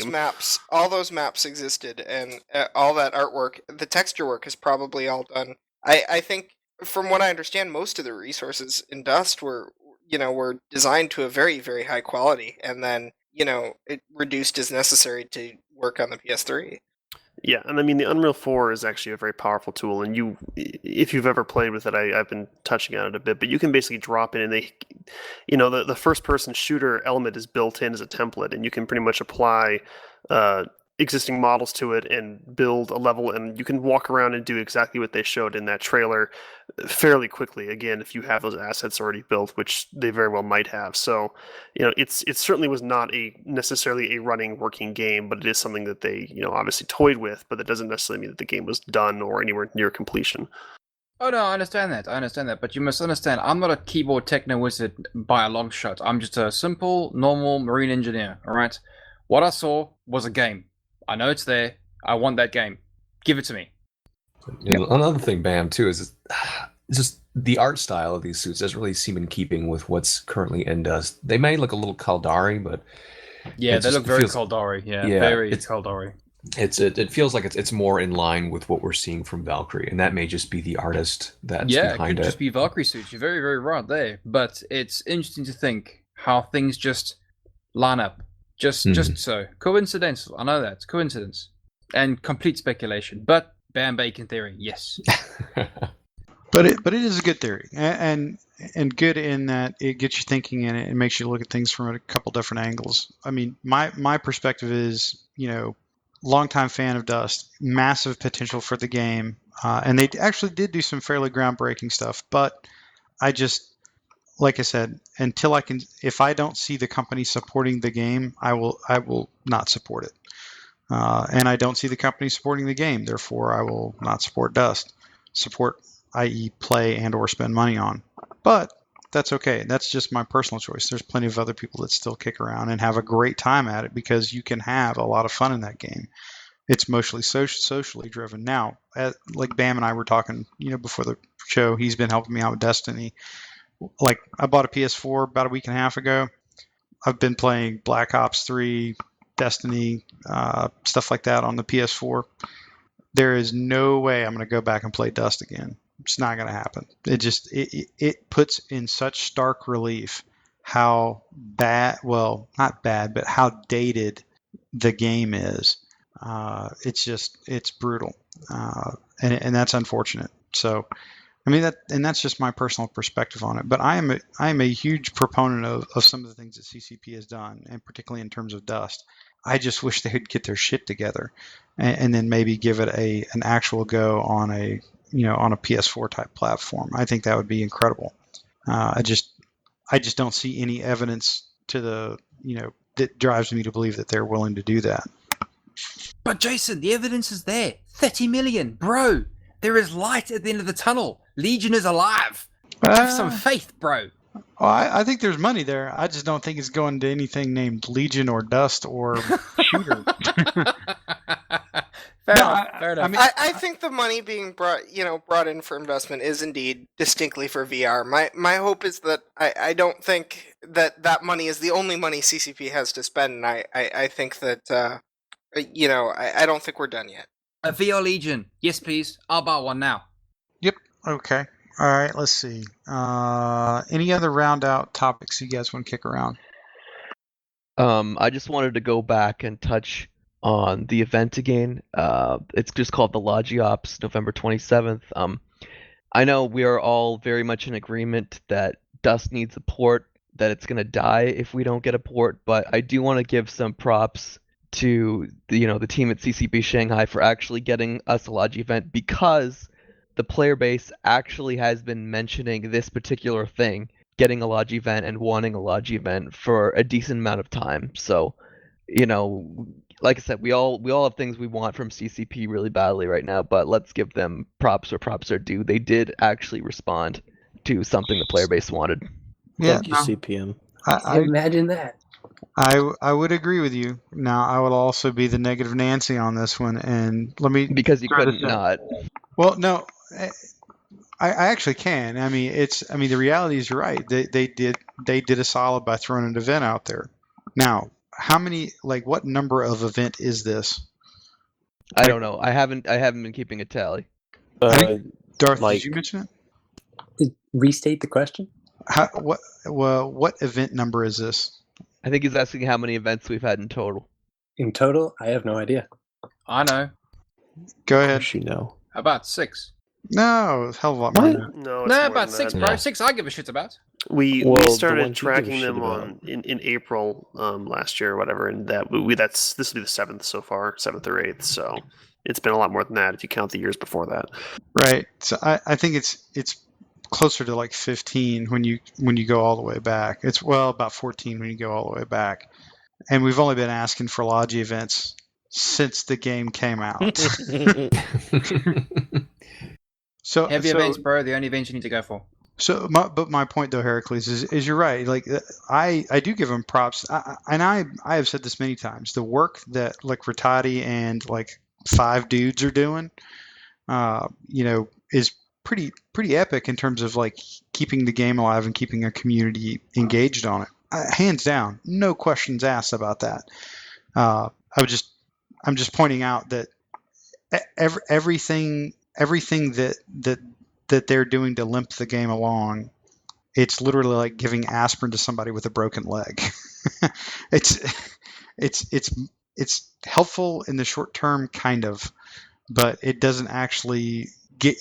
all those maps existed, and all that artwork, the texture work is probably all done. I think, from what I understand, most of the resources in Dust were designed to a very, very high quality, and then it reduced as necessary to work on the PS3. Yeah, and I mean the Unreal 4 is actually a very powerful tool, and if you've ever played with it, I've been touching on it a bit, but you can basically drop it, and the first-person shooter element is built in as a template, and you can pretty much apply existing models to it and build a level, and you can walk around and do exactly what they showed in that trailer fairly quickly, again, if you have those assets already built, which they very well might have. So it certainly was not necessarily a running, working game, but it is something that they obviously toyed with, but that doesn't necessarily mean that the game was done or anywhere near completion. Oh no, I understand that, but you must understand, I'm not a keyboard techno wizard by a long shot. I'm just a simple, normal marine engineer, alright? What I saw was a game. I know it's there. I want that game. Give it to me. Another thing, BAMM, too, is just the art style of these suits doesn't really seem in keeping with what's currently in Dust. They may look a little Caldari, but yeah, they look very feels, Caldari. Yeah, yeah, very Caldari. It feels like it's more in line with what we're seeing from Valkyrie, and that may just be the artist that's it behind could it. just be Valkyrie suits. You're very, very right there. But it's interesting to think how things just line up. Just so. Coincidental. I know that. It's coincidence. And complete speculation. But BAMM Bacon theory, yes. But it is a good theory, and good in that it gets you thinking, and it makes you look at things from a couple different angles. I mean, my perspective is, longtime fan of Dust, massive potential for the game, and they actually did do some fairly groundbreaking stuff. But I just, like I said, if I don't see the company supporting the game, I will not support it. And I don't see the company supporting the game, therefore I will not support Dust. Support, i.e., play and or spend money on. But that's okay. That's just my personal choice. There's plenty of other people that still kick around and have a great time at it because you can have a lot of fun in that game. It's mostly socially driven. Now, like BAMM and I were talking, before the show, he's been helping me out with Destiny. Like, I bought a PS4 about a week and a half ago. I've been playing Black Ops 3, Destiny, stuff like that on the PS4. There is no way I'm going to go back and play Dust again. It's not going to happen. It puts in such stark relief how bad, well, not bad, but how dated the game is. It's brutal. And that's unfortunate. So, I mean, that's just my personal perspective on it. But I am a huge proponent of some of the things that CCP has done, and particularly in terms of Dust. I just wish they would get their shit together, and then maybe give it an actual go on a PS4 type platform. I think that would be incredible. I just don't see any evidence that drives me to believe that they're willing to do that. But Jason, the evidence is there. 30 million, bro. There is light at the end of the tunnel. Legion is alive. Have some faith, bro. Well, I think there's money there. I just don't think it's going to anything named Legion or Dust or Shooter. Fair No, enough. Fair enough. mean, I think the money being brought in for investment is indeed distinctly for VR. My hope is that I don't think that money is the only money CCP has to spend, and I think that I don't think we're done yet. A VR Legion. Yes, please. I'll buy one now. okay. All right, let's see. Any other round out topics you guys want to kick around? I just wanted to go back and touch on the event again. It's just called the Logi Ops, November 27th. I know we are all very much in agreement that Dust needs a port, that it's gonna die if we don't get a port, but I do want to give some props to the team at CCP Shanghai for actually getting us a Logi event, because the player base actually has been mentioning this particular thing, getting a Logi event and wanting a Logi event for a decent amount of time. So, like I said, we all have things we want from CCP really badly right now, but let's give them props where props are due. They did actually respond to something the player base wanted. Yeah, Thank you, CPM. Imagine that. I would agree with you. Now, I would also be the negative Nancy on this one, and let me. Because you throw couldn't this out. not. Well, no, I actually can. I mean, the reality is you're right. They did a solid by throwing an event out there. Now, how many? What number of event is this? I don't know. I haven't been keeping a tally. Darth, like- did you mention it? Restate the question. What event number is this? I think he's asking how many events we've had in total. In total, I have no idea. I know. Go ahead. Does she know? How about 6? No, it's a hell of a lot more than that. No, it's No, more about than 6, that. bro. Yeah. 6 I give a shit about. We Well, the started ones you give a tracking shit them about. in April last year or whatever, and this will be the 7th so far, 7th or 8th. So it's been a lot more than that if you count the years before that. Right. So I think it's closer to 15 when you go all the way back. It's about 14 when you go all the way back. And we've only been asking for Logi events since the game came out. So Heavy events, bro. The only events you need to go for. So, but my point though, Heracles, is you're right. I do give them props, I have said this many times. The work that Rattati and 5 dudes are doing, is pretty epic in terms of keeping the game alive and keeping a community engaged on it. Hands down, no questions asked about that. I'm just pointing out that everything that they're doing to limp the game along, it's literally like giving aspirin to somebody with a broken leg. it's helpful in the short term, kind of, but it doesn't actually get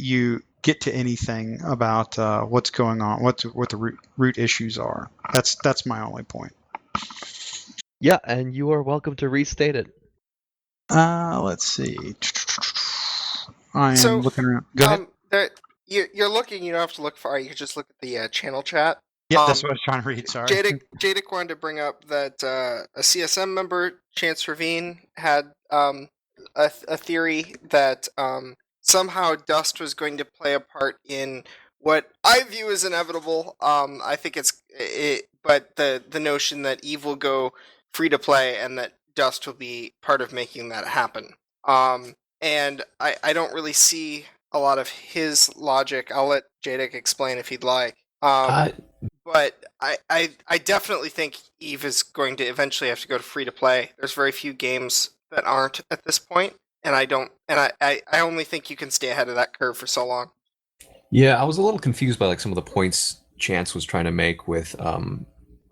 to anything about what's going on, what the root issues are. That's my only point. Yeah, and you are welcome to restate it. Let's see. I am looking around. Go ahead. You're looking. You don't have to look far. You can just look at the channel chat. Yeah, that's what I was trying to read. Sorry. Jadek wanted to bring up that a CSM member, Chance Ravine, had a theory that somehow Dust was going to play a part in what I view as inevitable. I think but the notion that Eve will go free to play and that Dust will be part of making that happen. And I don't really see a lot of his logic. I'll let Jadek explain if he'd like. But I definitely think Eve is going to eventually have to go to free to play. There's very few games that aren't at this point, and I only think you can stay ahead of that curve for so long. Yeah, I was a little confused by some of the points Chance was trying to make with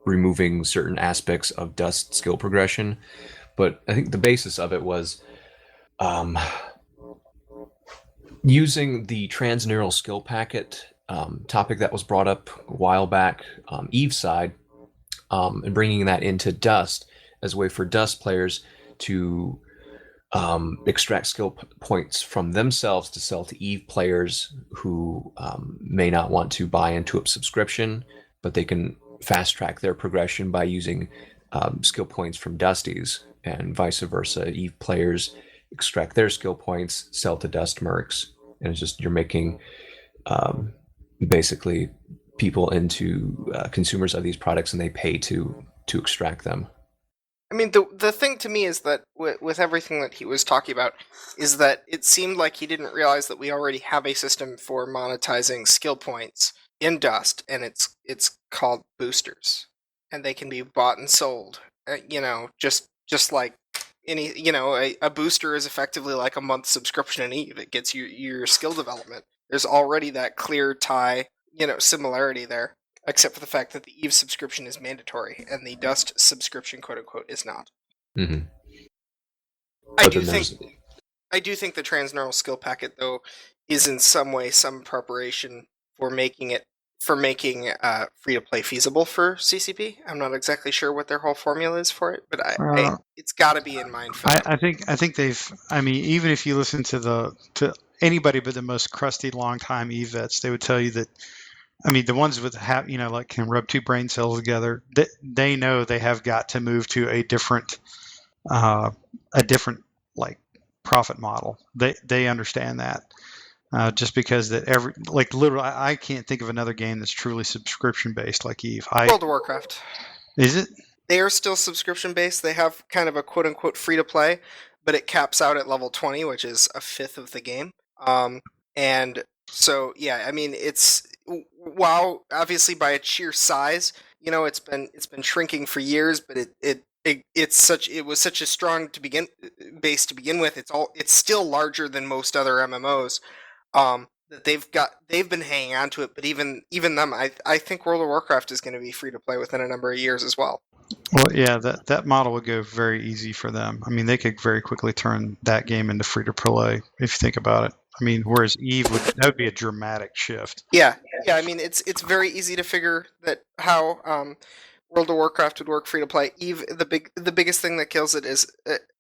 removing certain aspects of Dust skill progression, but I think the basis of it was using the transneural skill packet topic that was brought up a while back, Eve's side, and bringing that into Dust as a way for Dust players to extract skill points from themselves to sell to Eve players who may not want to buy into a subscription, but they can fast track their progression by using skill points from Dusties, and vice versa. Eve players extract their skill points, sell to Dust mercs, and it's just you're making basically people into consumers of these products, and they pay to extract them. I mean, the thing to me is that with everything that he was talking about, is that it seemed like he didn't realize that we already have a system for monetizing skill points in Dust, and it's called boosters, and they can be bought and sold. Just like any, a booster is effectively like a month subscription in Eve. It gets you your skill development. There's already that clear tie, similarity there. Except for the fact that the Eve subscription is mandatory and the Dust subscription, quote unquote, is not. Mm-hmm. I do think the transneural skill packet, though, is in some way some preparation for making free to play feasible for CCP. I'm not exactly sure what their whole formula is for it, but it's got to be in mind for them. I think they've. I mean, even if you listen to anybody but the most crusty longtime Eve vets, they would tell you that. I mean, the ones with like can rub two brain cells together, they know they have got to move to a different like profit model. They understand that. Just because that literally, I can't think of another game that's truly subscription based like Eve. World of Warcraft. Is it? They are still subscription based. They have kind of a quote unquote free to play, but it caps out at level 20, which is a fifth of the game. And so yeah, I mean, while obviously by its sheer size, it's been shrinking for years, but it was such a strong base to begin with. It's still larger than most other MMOs. That they've been hanging on to it, but even them, I think World of Warcraft is going to be free to play within a number of years as well. Well, yeah, that model would go very easy for them. I mean, they could very quickly turn that game into free to play if you think about it. I mean, whereas Eve that would be a dramatic shift. Yeah. I mean, it's very easy to figure that how World of Warcraft would work free to play. Eve, the biggest thing that kills it is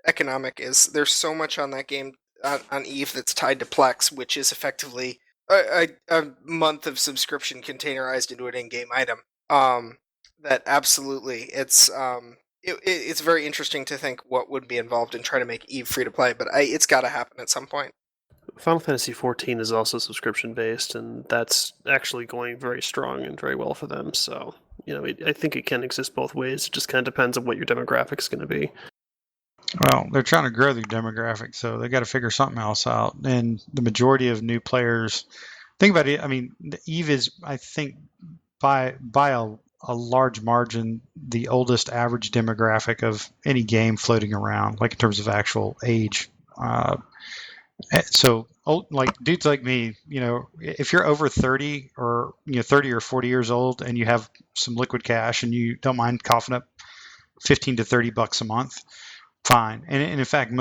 economic. Is there's so much on that game on Eve that's tied to Plex, which is effectively a month of subscription containerized into an in-game item. That absolutely, it's very interesting to think what would be involved in trying to make Eve free to play, but it's got to happen at some point. Final Fantasy XIV is also subscription based, and that's actually going very strong and very well for them. So, I think it can exist both ways. It just kind of depends on what your demographic is going to be. Well, they're trying to grow their demographic, so they got to figure something else out. And the majority of new players, think about it. I mean, Eve is, I think, by a large margin, the oldest average demographic of any game floating around, like in terms of actual age. So, like dudes like me, if you're over 30 or 30 or 40 years old, and you have some liquid cash, and you don't mind coughing up $15 to $30 a month, fine. And in fact,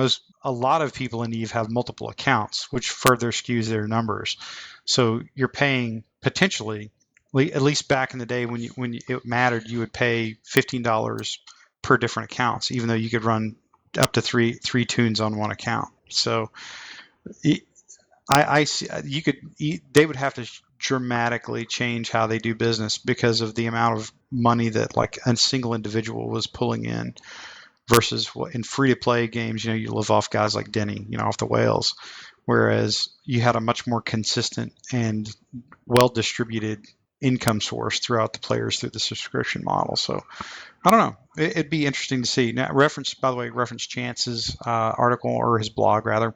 a lot of people in Eve have multiple accounts, which further skews their numbers. So you're paying potentially, at least back in the day when it mattered, you would pay $15 per different accounts, even though you could run up to three tunes on one account. So I see they would have to dramatically change how they do business because of the amount of money that like a single individual was pulling in versus what in free to play games, you live off guys like Dene, off the whales, whereas you had a much more consistent and well distributed income source throughout the players through the subscription model. So I don't know. It'd be interesting to see. Now, reference Chance's article, or his blog rather.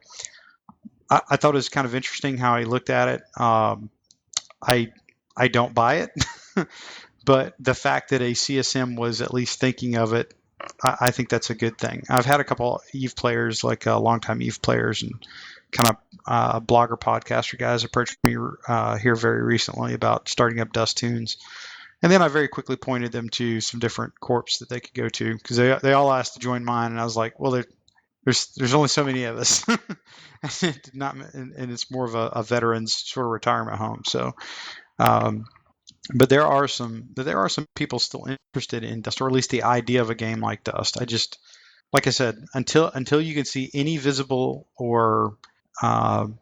I thought it was kind of interesting how he looked at it. I don't buy it, but the fact that a CSM was at least thinking of it, I think that's a good thing. I've had a couple Eve players, like longtime Eve players and kind of blogger podcaster guys approached me here very recently about starting up Dust Tunes. And then I very quickly pointed them to some different corps that they could go to, because they all asked to join mine. And I was like, well, there's only so many of us. And it's more of a veterans sort of retirement home. So, but there are some people still interested in Dust, or at least the idea of a game like Dust. Like I said, until you can see any visible or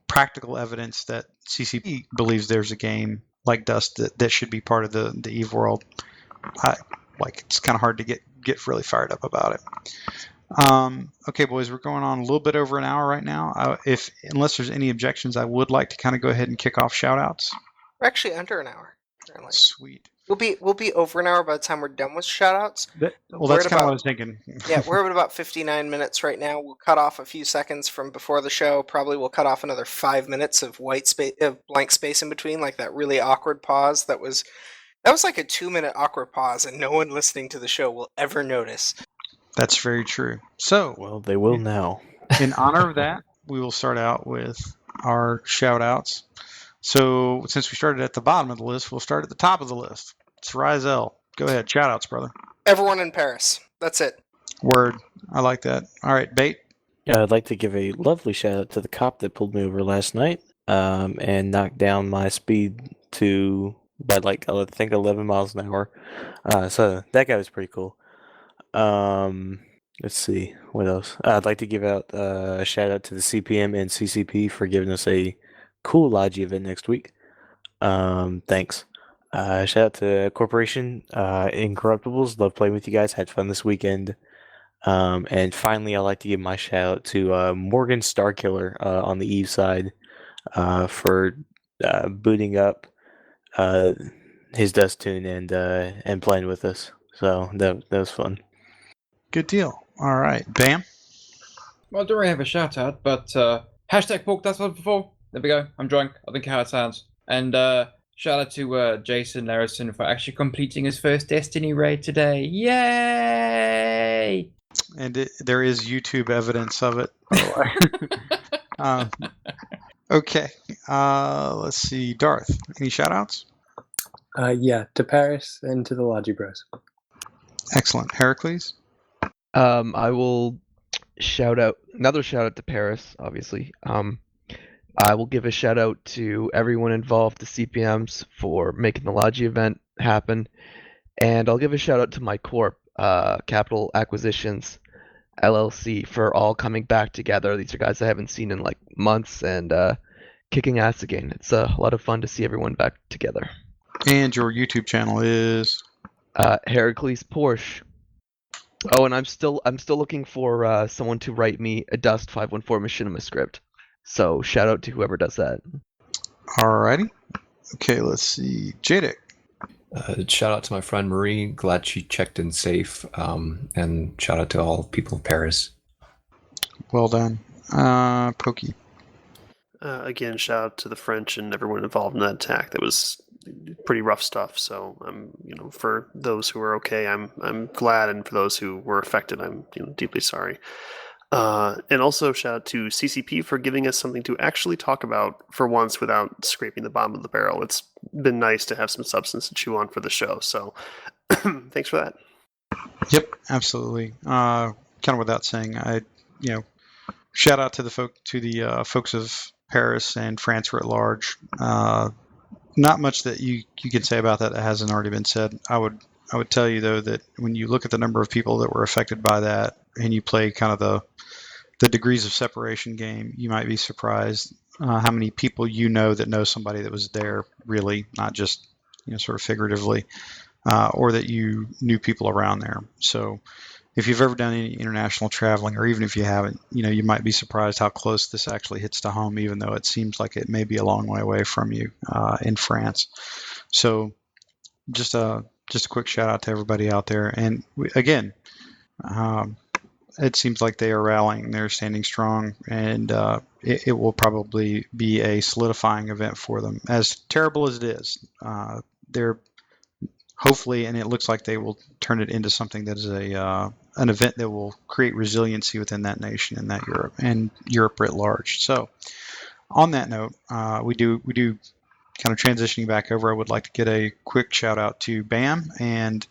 practical evidence that CCP believes there's a game like Dust that should be part of the Eve world, it's kind of hard to get really fired up about it. Okay, boys, we're going on a little bit over an hour right now. Unless there's any objections, I would like to kind of go ahead and kick off shout-outs. We're actually under an hour. Certainly. Sweet. We'll be over an hour by the time we're done with shoutouts. Well, We're that's at kind of what I about was thinking. yeah, we're at about 59 minutes right now. We'll cut off a few seconds from before the show. Probably we'll cut off another 5 minutes of blank space in between, like that really awkward pause. That was like a 2-minute awkward pause, and no one listening to the show will ever notice. That's very true. So, Well, they will now. in honor of that, we will start out with our shout outs. So, since we started at the bottom of the list, we'll start at the top of the list. It's Rizel. Go ahead. Shout outs, brother. Everyone in Paris. That's it. Word. I like that. All right, Bait. Yeah, I'd like to give a lovely shout out to the cop that pulled me over last night and knocked down my speed by like I think 11 miles an hour. So that guy was pretty cool. Let's see what else. I'd like to give out a shout out to the CPM and CCP for giving us a cool Logi event next week. Thanks. Shout out to Corporation Incorruptibles. Love playing with you guys. Had fun this weekend. And finally, I'd like to give my shout out to Morgan Starkiller on the Eve side for booting up his Dust Tune and playing with us. So that was fun. Good deal. All right. Bam. Well, I don't really have a shout out, but hashtag pork, that's what before. There we go. I'm drunk. I don't care how it sounds. And shout out to Jason Larison for actually completing his first Destiny raid today. Yay! And there is YouTube evidence of it, by the way. Okay. Let's see. Darth, any shout outs? Yeah, to Paris and to the Logi Bros. Excellent. Heracles? I will another shout out to Paris, obviously. I will give a shout out to everyone involved, the CPMs, for making the Logi event happen. And I'll give a shout out to my corp, Capital Acquisitions LLC, for all coming back together. These are guys I haven't seen in like months and kicking ass again. It's a lot of fun to see everyone back together. And your YouTube channel is? Heracles Porsche. Oh, and I'm still looking for someone to write me a Dust 514 machinima script. So shout out to whoever does that. Alrighty. Okay, let's see. Jadek. Shout out to my friend Marie. Glad she checked in safe. And shout out to all people of Paris. Well done. Pokey. Again, shout out to the French and everyone involved in that attack. That was pretty rough stuff. So for those who are okay, I'm glad, and for those who were affected, I'm deeply sorry. And also shout out to CCP for giving us something to actually talk about for once without scraping the bottom of the barrel. It's been nice to have some substance to chew on for the show. So thanks for that. Yep, absolutely. Kind of without saying, shout out to the folks of Paris and France at large. Not much that you can say about that hasn't already been said. I would tell you though that when you look at the number of people that were affected by that, and you play kind of the degrees of separation game, you might be surprised how many people that know somebody that was there, really, not just sort of figuratively, or that you knew people around there. So if you've ever done any international traveling, or even if you haven't, you might be surprised how close this actually hits to home, even though it seems like it may be a long way away from you in France. So just a quick shout out to everybody out there. And again, it seems like they are rallying, they're standing strong, and it will probably be a solidifying event for them. As terrible as it is, they're hopefully, and it looks like they will turn it into something that is an event that will create resiliency within that nation and that Europe and Europe writ large. So, on that note, we do kind of transitioning back over. I would like to get a quick shout out to BAMM and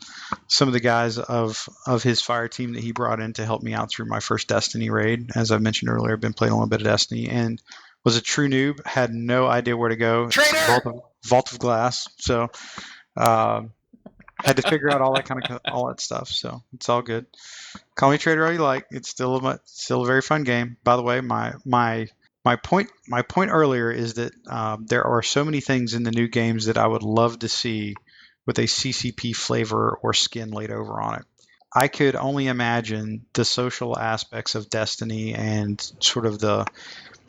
some of the guys of his fire team that he brought in to help me out through my first Destiny raid. As I mentioned earlier, I've been playing a little bit of Destiny and was a true noob. Had no idea where to go. Vault of Glass. So. Had to figure out all that stuff, so it's all good. Call me traitor all you like. It's still a very fun game. By the way, my point earlier is that there are so many things in the new games that I would love to see with a CCP flavor or skin laid over on it. I could only imagine the social aspects of Destiny and sort of the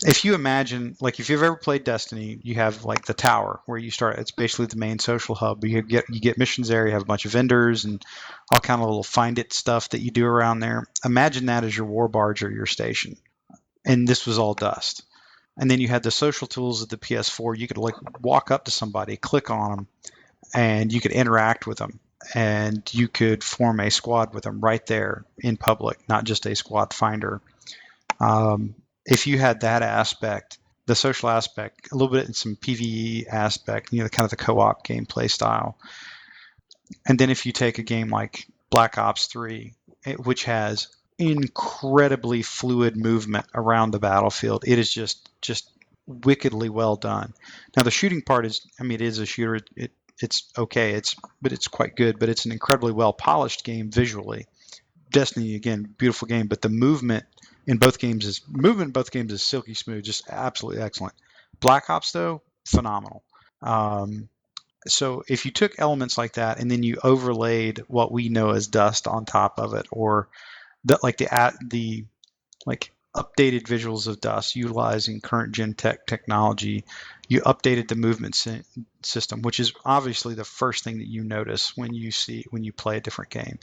if you imagine, like, if you've ever played Destiny, you have like the tower where you start. It's basically the main social hub. You get missions there. You have a bunch of vendors and all kind of little find it stuff that you do around there. Imagine that as your war barge or your station, and this was all dust. And then you had the social tools of the PS4. You could like walk up to somebody, click on them, and you could interact with them, and you could form a squad with them right there in public, not just a squad finder. If you had that aspect, the social aspect, a little bit in some PvE aspect, kind of the co-op gameplay style, and then if you take a game like Black Ops 3, which has incredibly fluid movement around the battlefield, it is just wickedly well done. Now the shooting part is, it is a shooter. It's okay. But it's quite good. But it's an incredibly well polished game visually. Destiny, again, beautiful game, but the movement in both games is silky smooth, just absolutely excellent. Black Ops, though, phenomenal. So if you took elements like that and then you overlaid what we know as dust on top of it, or that like the updated visuals of dust utilizing current gen technology, you updated the movement system, which is obviously the first thing that you notice when you play a different game.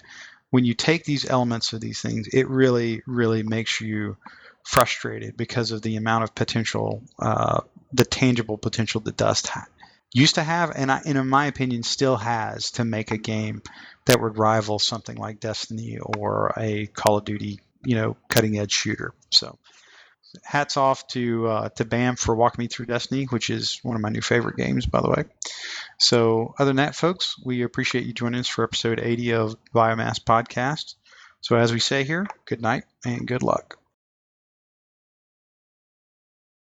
When you take these elements of these things, it really, really makes you frustrated because of the amount of potential, the tangible potential that Dust used to have, and in my opinion still has, to make a game that would rival something like Destiny or a Call of Duty, cutting edge shooter. So hats off to BAMM for walking me through Destiny, which is one of my new favorite games, by the way. So other than that, folks, we appreciate you joining us for episode 80 of Biomassed Podcast. So as we say here, good night and good luck.